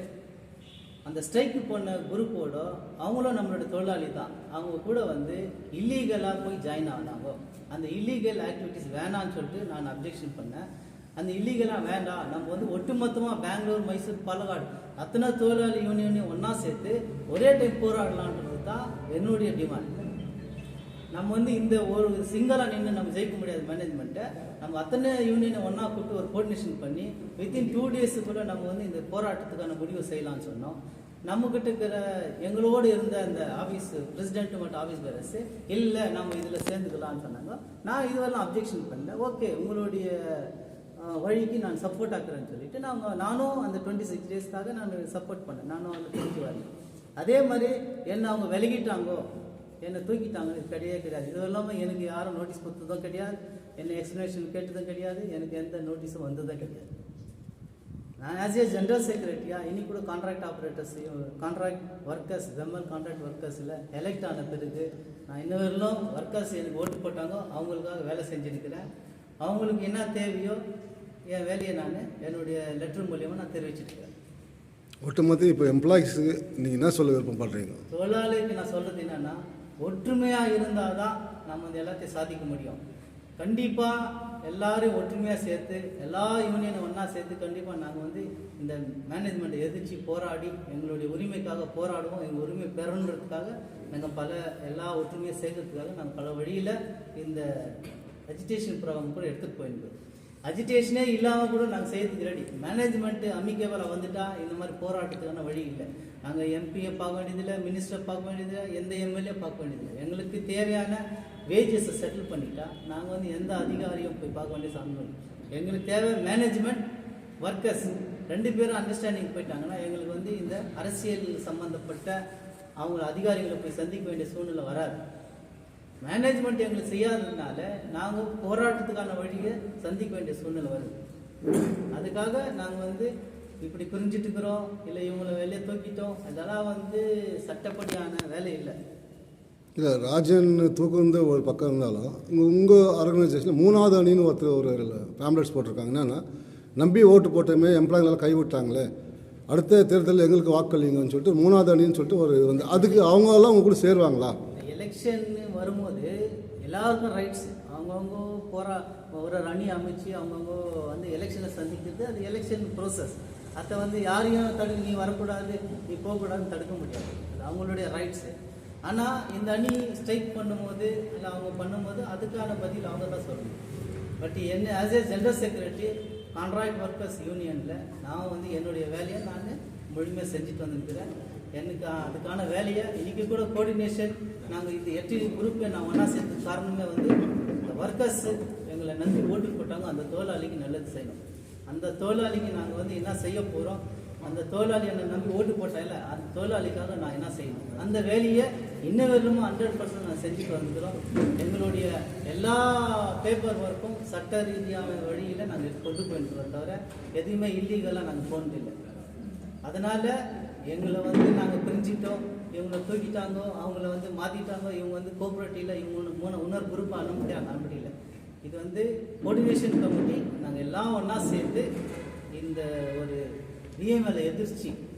அந்த ஸ்ட்ரைக்கு போன குரூப்போட அவங்களும் நம்மளோட தொழிலாளி தான். அவங்க கூட வந்து இல்லீகலாக போய் ஜாயின் ஆனாங்க. அந்த இல்லீகல் ஆக்டிவிட்டிஸ் வேணான்னு சொல்லிட்டு நான் அப்ஜெக்ஷன் பண்ணேன். அந்த இல்லீகலாக வேண்டாம், நம்ம வந்து ஒட்டுமொத்தமாக பெங்களூர், மைசூர், பாலக்காடு அத்தனை தொழிலாளி யூனியனையும் ஒன்றா சேர்த்து ஒரே டைம் போராடலான்றது தான் என்னுடைய டிமாண்ட். நம்ம வந்து இந்த ஒரு சிங்கலாக நின்று நம்ம ஜெயிக்க முடியாது மேனேஜ்மெண்ட்டை. நம்ம அத்தனை யூனியனை ஒன்றா கூப்பிட்டு ஒரு கோஆர்டினேஷன் பண்ணி வித்தின் 2 டேஸுக்குள்ளே நம்ம வந்து இந்த போராட்டத்துக்கான முடிவு செய்யலாம்னு சொன்னோம். நம்மக்கிட்ட இருக்கிற எங்களோடு இருந்த அந்த ஆஃபீஸ் பிரசிடென்ட் மற்றும் ஆஃபீஸ் பேரர்ஸு இல்லை நம்ம இதில் சேர்ந்துக்கலான்னு சொன்னாங்க. நான் இதுவெல்லாம் அப்ஜெக்ஷன் பண்ணல. ஓகே, உங்களுடைய வழிக்கு நான் சப்போர்ட் ஆக்குறேன்னு சொல்லிட்டு நானும் அந்த 26 டேஸ்க்காக நான் சப்போர்ட் பண்ணேன். நானும் அதில் தெரிஞ்சு வரேன். அதே மாதிரி என்ன அவங்க விலகிட்டாங்கோ, என்னை தூக்கிட்டாங்க, இது கிடையாது. இது இல்லாமல் எனக்கு யாரும் நோட்டீஸ் கொடுத்ததும் கிடையாது, என்னை எக்ஸ்ப்ளனேஷன் கேட்டதும் கிடையாது, எனக்கு எந்த நோட்டீஸும் வந்ததும் கிடையாது. நான் ஆஸ் ஏ ஜென்ரல் செக்ரட்டரியாக இன்னைக்கு கூட கான்ட்ராக்ட் ஆப்ரேட்டர்ஸையும் கான்ட்ராக்ட் ஒர்க்கர்ஸ் வெம்மல் கான்ட்ராக்ட் ஒர்க்கர்ஸில் எலெக்ட் ஆன பிறகு நான் இன்ன வரையிலும் ஒர்க்கர்ஸ் எனக்கு ஓட்டு போட்டாங்க, அவங்களுக்காக வேலை செஞ்சுருக்கிறேன். அவங்களுக்கு என்ன தேவையோ என் வேலையை நான் என்னுடைய லெட்டர் மூலியமாக நான் தெரிவிச்சிருக்கிறேன். ஒட்டுமொத்த இப்போ எம்ப்ளாயிஸுக்கு நீங்கள் என்ன சொல்ல விருப்பப்படுறீங்க? தொழிலாளிக்கு நான் சொல்கிறது என்னென்னா, ஒற்றுமையாக இருந்தால் தான் நம்ம வந்து எல்லாத்தையும் சாதிக்க முடியும். கண்டிப்பாக எல்லாரையும் ஒற்றுமையாக சேர்த்து எல்லா யூனியனை ஒன்றா சேர்த்து கண்டிப்பாக நாங்கள் வந்து இந்த மேனேஜ்மெண்ட்டை எதிர்த்து போராடி எங்களுடைய உரிமைக்காக போராடுவோம். எங்கள் உரிமை பெறணுன்றதுக்காக நாங்கள் எல்லா ஒற்றுமையை சேர்க்கறதுக்காக நாங்கள் பல வழியில் இந்த அஜிடேஷன் ப்ரோக்ராம் கூட எடுத்துகிட்டு போயிருந்தோம். அஜிடேஷனே இல்லாமல் கூட நாங்கள் செய்யறதுக்கு ரெடி. மேனேஜ்மெண்ட்டு அமிக்கேபிளாக வந்துட்டால் இந்த மாதிரி போராட்டத்துக்கான வழி இல்லை. நாங்கள் எம்பியை பார்க்க வேண்டியதில்லை, மினிஸ்டரை பார்க்க வேண்டியதில்லை, எந்த எம்எல்ஏ பார்க்க வேண்டியதில்லை. எங்களுக்கு தேவையான வேஜஸை செட்டில் பண்ணிட்டா நாங்கள் வந்து எந்த அதிகாரியும் போய் பார்க்க வேண்டிய சாமி. எங்களுக்கு தேவை மேனேஜ்மெண்ட், ஒர்க்கர்ஸ் 2 பேரும் அண்டர்ஸ்டாண்டிங் போயிட்டாங்கன்னா எங்களுக்கு வந்து இந்த அரசியல் சம்மந்தப்பட்ட அவங்க அதிகாரிகளை போய் சந்திக்க வேண்டிய சூழ்நிலை வராது. மேனேஜ்மெண்ட் எங்களுக்கு செய்யாததுனால நாங்கள் போராட்டத்துக்கான வழியை சந்திக்க வேண்டிய சூழ்நிலை வருது. அதுக்காக நாங்கள் வந்து இப்படி பிரிஞ்சுட்டு இருக்கிறோம், இல்லை இவங்களை வெளியே தூக்கிட்டோம், அதெல்லாம் வந்து சட்டப்படியான வேலை இல்லை. இல்லை, ராஜன் தூக்குந்து ஒரு பக்கம் இருந்தாலும் உங்கள் ஆர்கனைசேஷனில் 3வது அணின்னு ஒரு பேம்ப்ளெட்ஸ் போட்டிருக்காங்க. என்னென்னா, நம்பி ஓட்டு போட்டோமே எம்ப்ளாய்ங்களால் கைவிட்டாங்களே, அடுத்த தேர்தலில் எங்களுக்கு வாக்களிங்கன்னு சொல்லிட்டு 3வது அணின்னு சொல்லிட்டு ஒரு வந்து அதுக்கு அவங்கெல்லாம் உங்க கூட சேருவாங்களா? எலெக்ஷன் வரும்போது எல்லாருக்கும் ரைட்ஸ், அவங்கவுங்க ஒரு அணி அமைச்சு அவங்கவுங்க வந்து எலெக்ஷனை சந்திக்கிறது, அது எலெக்ஷன் ப்ரோசஸ். அதை வந்து யாரையும் நீ வரக்கூடாது, நீ போகக்கூடாதுன்னு தடுக்க முடியாது, அது அவங்களுடைய ரைட்ஸு. ஆனால் இந்த அணி ஸ்ட்ரைக் பண்ணும்போது இல்லை அவங்க பண்ணும்போது அதுக்கான பதில் அவங்க தான் சொல்லணும். பட் என்ன as a general secretary contract workers யூனியனில் நான் வந்து என்னுடைய வேலையை நான் முழுமையாக செஞ்சுட்டு வந்துருக்கிறேன். எனக்கு அதுக்கான வேலையை இன்றைக்கி கூட கோஆர்டினேஷன் நாங்கள் இது 8 குரூப்பை நான் ஒன்றா சேர்த்து காரணமே வந்து இந்த ஒர்க்கர்ஸு எங்களை நம்பி ஓட்டு போட்டாங்க, அந்த தொழிலாளிக்கு நல்லது செய்யணும். அந்த தொழிலாளிக்கு நாங்கள் வந்து என்ன செய்ய போகிறோம், அந்த தொழிலாளி என்னை நம்பி ஓட்டு போட்டால அந்த தொழிலாளிக்காக நான் என்ன செய்யணும், அந்த வேலையை இன்னும் வரலுமோ 100% நான் செஞ்சுட்டு வந்துக்கிறோம். எங்களுடைய எல்லா பேப்பர் ஒர்க்கும் சட்ட ரீதியான வழியில் நாங்கள் கொண்டு போயிருக்கிறோம், தவிர எதுவுமே இல்லீகலாக நாங்கள் போனதில்லை. அதனால் எங்களை வந்து நாங்கள் பிரிஞ்சிட்டோம், இவங்களை தூக்கிட்டாங்க, அவங்கள வந்து மாற்றிட்டாங்க, இவங்க வந்து கோஆப்ரேட்டிவில் இவங்க இன்னொரு குரூப்பாக அனுப்பிடல. இது வந்து கோஆர்டினேஷன் கமிட்டி நாங்கள் எல்லாம் ஒன்றா சேர்ந்து இந்த ஒரு பிஎம்எல் எதிர்ச்சி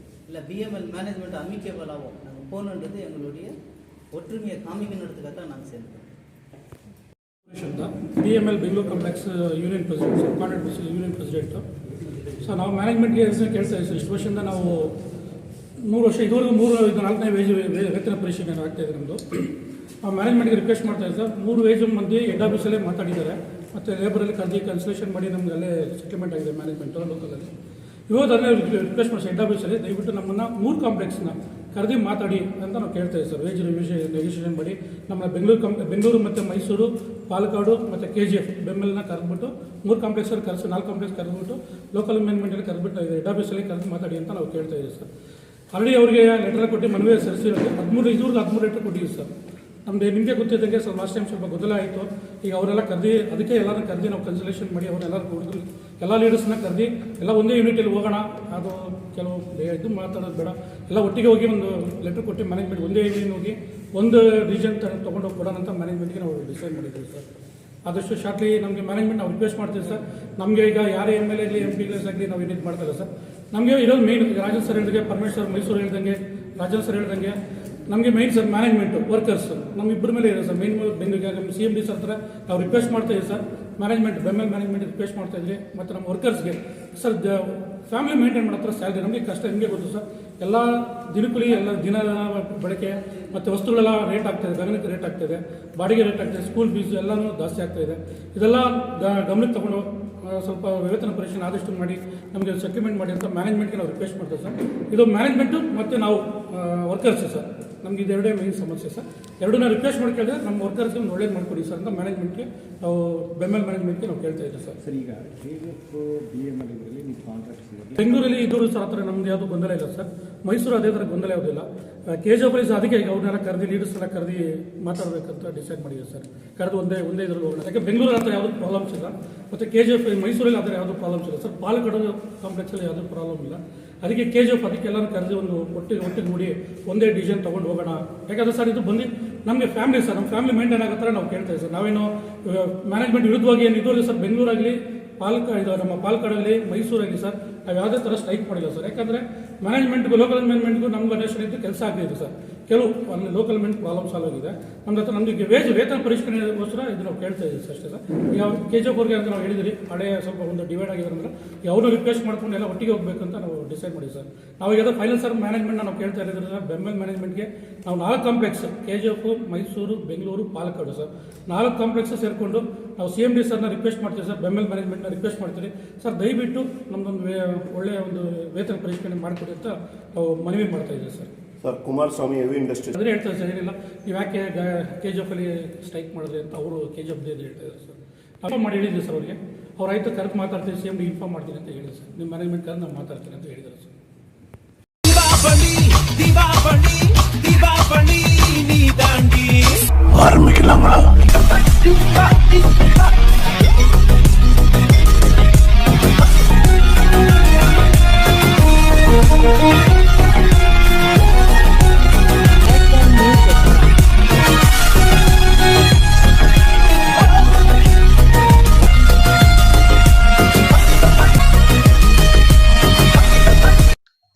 இல்லை பிஎம்எல் மேனேஜ்மெண்ட் அமிக்கேபிளாகவும் நாங்கள் போகணுன்றது எங்களுடைய ஒற்றுமையை காமிக்கணுன்றதுக்காக தான் நாங்கள் சேர்ந்தோம். BML Bengaluru complex union president, contract union president. So ನಾವು ಮ್ಯಾನೇಜ್ಮೆಂಟ್ಗೆ ಕೇಳ್ತಾ ಇದ್ದೀವಿ, ಇಷ್ಟು ವರ್ಷದಿಂದ ನಾವು 3 ವರ್ಷ ಇದುವರೆಗೂ 4ನೇ ವೇತನ ಪರಿಶೀಲನೆ ಆಗ್ತಾಯಿದೆ ನಮ್ಮದು. ನಾವು ಮ್ಯಾನೇಜ್ಮೆಂಟ್ಗೆ ರಿಕ್ವೆಸ್ಟ್ ಮಾಡ್ತಾ ಇದ್ದೀವಿ ಸರ್, 3 ವೇಜ್ ಮಂದಿ ಹೆಡ್ ಆಫೀಸಲ್ಲೇ ಮಾತಾಡಿದ್ದಾರೆ, ಮತ್ತು ಲೇಬರಲ್ಲಿ ಕನ್ಸಲೇಷನ್ ಮಾಡಿ ನಮ್ಗೆ ಅಲ್ಲೇ ಸೆಟ್ಲ್ಮೆಂಟ್ ಆಗಿದೆ ಮ್ಯಾನೇಜ್ಮೆಂಟು ಲೋಕಲಲ್ಲಿ. ಇವತ್ತಲ್ಲೇ ರಿಕ್ವೆಸ್ಟ್ ಮಾಡಿ ಹೆಡ್ ಆಫೀಸಲ್ಲಿ ದಯವಿಟ್ಟು ನಮ್ಮನ್ನು 3 ಕಾಂಪ್ಲೆಕ್ಸ್ನ ಕರೆದಿ ಮಾತಾಡಿ ಅಂತ ನಾವು ಕೇಳ್ತಾ ಇದ್ದೀವಿ ಸರ್. ವೇಜ್ ನೆಗೋಷಿಯೇಷನ್ ಮಾಡಿ ನಮ್ಮ ಬೆಂಗಳೂರು ಮತ್ತು ಮೈಸೂರು, ಪಾಲಕ್ಕಾಡು ಮತ್ತು KGF ಬೆಂಬಲನ ಕರೆದ್ಬಿಟ್ಟು 3 ಕಾಂಪ್ಲೆಕ್ಸಲ್ಲಿ ಕರೆಸಿ 4 ಕಾಂಪ್ಲೆಕ್ಸ್ ಕರೆದ್ಬಿಟ್ಟು ಲೋಕಲ್ ಮ್ಯಾನೇಜ್ಮೆಂಟಲ್ಲಿ ಕರೆದ್ಬಿಟ್ಟು ಹೆಡ್ ಆಫೀಸಲ್ಲಿ ಕರೆದು ಮಾತಾಡಿ ಅಂತ ನಾವು ಕೇಳ್ತಾ ಇದ್ದೀವಿ ಸರ್. ಆಲ್ರೆಡಿ ಅವರಿಗೆ ಲೆಟರ್ ಕೊಟ್ಟು ಮನವಿ ಸಲ್ಲಿಸಿರೋದು 13 ಲೆಟರ್ ಕೊಟ್ಟಿದ್ದೀವಿ ಸರ್. ನಮ್ಮದು ನಿಮಗೆ ಗೊತ್ತಿದ್ದಂಗೆ ಸ್ವಲ್ಪ ಲಾಸ್ಟ್ ಟೈಮ್ ಸ್ವಲ್ಪ ಗೊಂದಲ ಆಯಿತು. ಈಗ ಅವರೆಲ್ಲ ಕರೆದಿ ಅದಕ್ಕೆ ಎಲ್ಲರೂ ಕರೆದಿ ನಾವು ಕನ್ಸಲೇಷನ್ ಮಾಡಿ ಅವರೆಲ್ಲರೂ ಹುಡುಗರು ಎಲ್ಲ ಲೀಡರ್ಸ್ನ ಕರೆದಿ ಎಲ್ಲ ಒಂದೇ ಯೂನಿಟಲ್ಲಿ ಹೋಗೋಣ, ಅದು ಕೆಲವು ಇದು ಮಾತಾಡೋದು ಬೇಡ, ಎಲ್ಲ ಒಟ್ಟಿಗೆ ಹೋಗಿ ಒಂದು ಲೆಟರ್ ಕೊಟ್ಟು ಮ್ಯಾನೇಜ್ಮೆಂಟ್ ಒಂದೇ ಯೂನಿಯನ್ ಹೋಗಿ ಒಂದು ರೀಜನ್ ತೊಗೊಂಡೋಗಿ ಕೊಡೋಣ ಅಂತ ಮ್ಯಾನೇಜ್ಮೆಂಟ್ಗೆ ನಾವು ಡಿಸೈಡ್ ಮಾಡಿದ್ದೀವಿ ಸರ್. ಆದಷ್ಟು ಶಾರ್ಟ್ಲಿ ನಮಗೆ ಮ್ಯಾನೇಜ್ಮೆಂಟ್ ನಾವು ರಿಕ್ವೆಸ್ಟ್ ಮಾಡ್ತೀವಿ ಸರ್. ನಮಗೆ ಈಗ ಯಾರೇ MLA ಆಗಲಿ MP ಆಗಲಿ ನಾವು ಯೂನಿಟ್ ಮಾಡ್ತಾರೆ ಸರ್. ನಮಗೆ ಇರೋದು ಮೇನ್ ರಾಜನ್ ಸರ್ ಹೇಳಿದಂಗೆ, ಪರಮೇಶ್ವರ್ ಮೈಸೂರು ಹೇಳ್ದಂಗೆ, ರಾಜನ್ ಸರ್ ಹೇಳ್ದಂಗೆ ನಮಗೆ ಮೇನ್ ಸರ್ ಮ್ಯಾನೇಜ್ಮೆಂಟು ವರ್ಕರ್ಸ್ ನಮ್ಮಿಬ್ಬರ ಮೇಲೆ ಇದೆ ಸರ್. ಮೇನ್ ಬೆಂಗಳೂರಿಗೆ CMD ಸರ್ ಹತ್ರ ನಾವು ರಿಕ್ವೆಸ್ಟ್ ಮಾಡ್ತಾ ಇದ್ದೀವಿ ಸರ್. ಮ್ಯಾನೇಜ್ಮೆಂಟ್ ಮ್ಯಾನೇಜ್ಮೆಂಟ್ ರಿಕ್ವೆಸ್ಟ್ ಮಾಡ್ತಾ ಇದ್ವಿ, ಮತ್ತು ನಮ್ಮ ವರ್ಕರ್ಸ್ಗೆ ಸರ್ ಫ್ಯಾಮಿಲಿ ಮೇಂಟೈನ್ ಮಾಡೋ ಸ್ಯಾಲ್ರಿ ನಮಗೆ ಕಷ್ಟ ನಿಮಗೆ ಗೊತ್ತು ಸರ್. ಎಲ್ಲ ದಿನಕೂಲಿ ಎಲ್ಲ ದಿನ ಬಳಕೆ ಮತ್ತು ವಸ್ತುಗಳೆಲ್ಲ ರೇಟ್ ಆಗ್ತಾಯಿದೆ, ಗಗನಕ್ಕೆ ರೇಟ್ ಆಗ್ತಾಯಿದೆ, ಬಾಡಿಗೆ ರೇಟ್ ಆಗ್ತಾಯಿದೆ, ಸ್ಕೂಲ್ ಫೀಸ್ ಎಲ್ಲನೂ ಜಾಸ್ತಿ ಆಗ್ತಾಯಿದೆ. ಇದೆಲ್ಲ ಗಮನಕ್ಕೆ ತಗೊಂಡು ಸ್ವಲ್ಪ ವೇತನ ಪರಿಶೀಲನೆ ಆದಷ್ಟು ಮಾಡಿ ನಮಗೆ ಸೆಟ್ಲ್ಮೆಂಟ್ ಮಾಡಿ ಅಂತ ಮ್ಯಾನೇಜ್ಮೆಂಟ್ಗೆ ನಾವು ರಿಕ್ವೆಸ್ಟ್ ಮಾಡ್ತೇವೆ ಸರ್. ಇದು ಮ್ಯಾನೇಜ್ಮೆಂಟು ಮತ್ತು ನಾವು ವರ್ಕರ್ಸ್ ಸರ್, ನಮ್ಗೆ ಇದೆರಡೇ ಮೇನ್ ಸಮಸ್ಯೆ ಸರ್. ಎರಡನ್ನ ರಿಕ್ವೆಸ್ಟ್ ಮಾಡಿ ಕೇಳಿದ್ರೆ ನಮ್ಮ ವರ್ಕರ್ಸ್ಗೆ ಒಂದು ಒಳ್ಳೇದು ಮಾಡಿಕೊಡಿ ಸರ್ ಅಂತ ಮ್ಯಾನೇಜ್ಮೆಂಟ್ಗೆ ನಾವು ಬೆಂಬಲ ಮ್ಯಾನೇಜ್ಮೆಂಟ್ಗೆ ನಾವು ಕೇಳ್ತಾ ಇದ್ದೀವಿ ಸರ್. ಸರ್, ಈಗ BML ಇದರಲ್ಲಿ ನೀವು ಕಾಂಟ್ರಾಕ್ಟ್ ಸಿಗುತ್ತೆ ಬೆಂಗಳೂರಲ್ಲಿ ಇದ್ದವರು ಸರ್ ಹತ್ರ ನಮ್ದು ಯಾವುದು ಗೊಂದಲ ಇಲ್ಲ ಸರ್. ಮೈಸೂರು ಅದೇ ಥರ ಗೊಂದಲ ಯಾವುದಿಲ್ಲ. KGF ಅದಕ್ಕೆ ಈಗ ಅವ್ರನ್ನೆಲ್ಲ ಕರೆದಿ ಲೀಡರ್ಸ್ನೆಲ್ಲ ಕರೆದಿ ಮಾತಾಡಬೇಕಂತ ಡಿಸೈಡ್ ಮಾಡಿದ್ದೀವಿ ಸರ್. ಕರೆದು ಒಂದೇ ಇದ್ರಲ್ಲಿ ಹೋಗೋಣ. ಯಾಕೆ ಬೆಂಗಳೂರು ಹತ್ರ ಯಾವುದೂ ಪ್ರಾಬ್ಲಮ್ಸ್ ಇಲ್ಲ, ಮತ್ತು KGF ಮೈಸೂರಲ್ಲಿ ಆ ಥರ ಯಾವುದೂ ಪ್ರಾಬ್ಲಮ್ಸ್ ಇಲ್ಲ ಸರ್. ಪಾಲಕ್ಕಾಡು ಕಾಂಪ್ಲೆಕ್ಸಲ್ಲಿ ಯಾವುದೂ ಪ್ರಾಬ್ಲಮ್ ಇಲ್ಲ. ಅದಕ್ಕೆ KGF ಅದಕ್ಕೆಲ್ಲರೂ ಕರೆದು ಒಂದು ಒಟ್ಟಿಗೆ ಕೂಡಿ ಒಂದೇ ಡಿಸಿಷನ್ ತೊಗೊಂಡು ಹೋಗೋಣ. ಯಾಕಂದರೆ ಸರ್ ಇದು ಬಂದು ನಮಗೆ ಫ್ಯಾಮಿಲಿ ಸರ್, ನಮ್ಮ ಫ್ಯಾಮಿಲಿ ಮೇಂಟೈನ್ ಆಗೋ ಥರ ನಾವು ಕೇಳ್ತಾ ಇದ್ದೀವಿ ಸರ್. ನಾವೇನು ಮ್ಯಾನೇಜ್ಮೆಂಟ್ ವಿರುದ್ಧವಾಗಿ ಏನು ಇದುವರೆಗೆ ಸರ್ ಬೆಂಗಳೂರಾಗಲಿ ನಮ್ಮ ಪಾಲಕ್ಕಾಡಲ್ಲಿ ಮೈಸೂರಾಗಲಿ ಸರ್ ನಾವು ಯಾವುದೇ ಥರ ಸ್ಟ್ರೈಕ್ ಮಾಡಿಲ್ಲ ಸರ್. ಯಾಕಂದರೆ ಮ್ಯಾನೇಜ್ಮೆಂಟ್ಗೂ ಲೋಕಲ್ ಮ್ಯಾನೇಜ್ಮೆಂಟ್ಗೂ ನಮ್ಗೆ ಅಂಡರ್ಸ್ಟ್ಯಾಂಡ್ ಇದ್ದು ಕೆಲಸ ಆಗ್ತಿದೆ ಸರ್. ಕೆಲವು ಅಲ್ಲಿ ಲೋಕಲ್ ಮೆಂಟ್ ಪ್ರಾಬ್ಲಮ್ ಸಾಲ್ವ್ ಆಗಿದೆ. ನಮಗೆ ವೇತನ ಪರಿಷ್ಕರಣೆಗೋಸ್ಕರ ಇದು ನಾವು ಕೇಳ್ತಾ ಇದ್ದೀವಿ ಸರ್ ಅಷ್ಟೇ ಸರ್. ಈಗ KGF ಅವ್ರಿಗೆ ಅಂತ ನಾವು ಹೇಳಿದಿರಿ, ಹಳೆ ಸ್ವಲ್ಪ ಒಂದು ಡಿವೈಡ್ ಆಗಿದೆ ಅಂದ್ರೆ ಯಾವುದು ರಿಕ್ವೆಸ್ಟ್ ಮಾಡ್ಕೊಂಡು ಎಲ್ಲ ಒಟ್ಟಿಗೆ ಹೋಗಬೇಕು ಅಂತ ನಾವು ಡಿಸೈಡ್ ಮಾಡಿದ್ವಿ ಸರ್. ನಾವು ಈಗ ಫೈನಲ್ ಸರ್ ಮ್ಯಾನೇಜ್ಮೆಂಟ್ನ ನಾವು ಕೇಳ್ತಾ ಇರೋದ್ರಿಂದ ಸರ್, ಬೆಂಬಲ್ ಮ್ಯಾನೇಜ್ಮೆಂಟ್ಗೆ ನಾವು 4 complex KGF, Mysore, Bengaluru, Palakkad sir 4 complex ಸೇರಿಕೊಂಡು ನಾವು CMD ಸರ್ನ ರಿಕ್ವೆಸ್ಟ್ ಮಾಡ್ತೀವಿ ಸರ್. ಬೆಂಬಲ್ ಮ್ಯಾನೇಜ್ಮೆಂಟ್ನ ರಿಕ್ವೆಸ್ಟ್ ಮಾಡ್ತೀವಿ ಸರ್, ದಯವಿಟ್ಟು ನಮ್ಮದೊಂದು ಒಳ್ಳೆಯ ಒಂದು ವೇತನ ಪರಿಷ್ಕರಣೆ ಮಾಡಿಕೊಡಿ ಅಂತ ನಾವು ಮನವಿ ಮಾಡ್ತಾ ಇದ್ದೀವಿ sir. Sir, Kumaraswamy heavy industry ಅದೇ ಹೇಳ್ತಾರೆ ಸರ್, ಏನಿಲ್ಲ ನೀವು ಯಾಕೆ KGF ಅಲ್ಲಿ ಸ್ಟ್ರೈಕ್ ಮಾಡಿದ್ರಿ ಅಂತ ಅವರು KGF ಹೇಳ್ತಾ ಇದ್ದಾರೆ ಸರ್. ಇನ್ಫಾರ್ಮ್ ಮಾಡಿ ಹೇಳಿದ್ವಿ ಸರ್ ಅವರಿಗೆ. ಅವ್ರು ಆಯಿತು ಕರೆದು ಮಾತಾಡ್ತೀವಿ, CMD ಇನ್ಫಾರ್ಮ್ ಮಾಡ್ತೀನಿ ಅಂತ ಹೇಳಿದ್ರು ಸರ್. ನಿಮ್ಮ ಮ್ಯಾನೇಜ್ಮೆಂಟ್ ಕರೆದು ನಾನು ಮಾತಾಡ್ತೀನಿ ಅಂತ ಹೇಳಿದ್ದಾರೆ ಸರ್.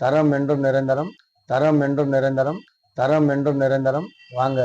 தரம் என்றும் நிரந்தரம், தரம் என்றும் நிரந்தரம், தரம் என்றும் நிரந்தரம். வாங்க.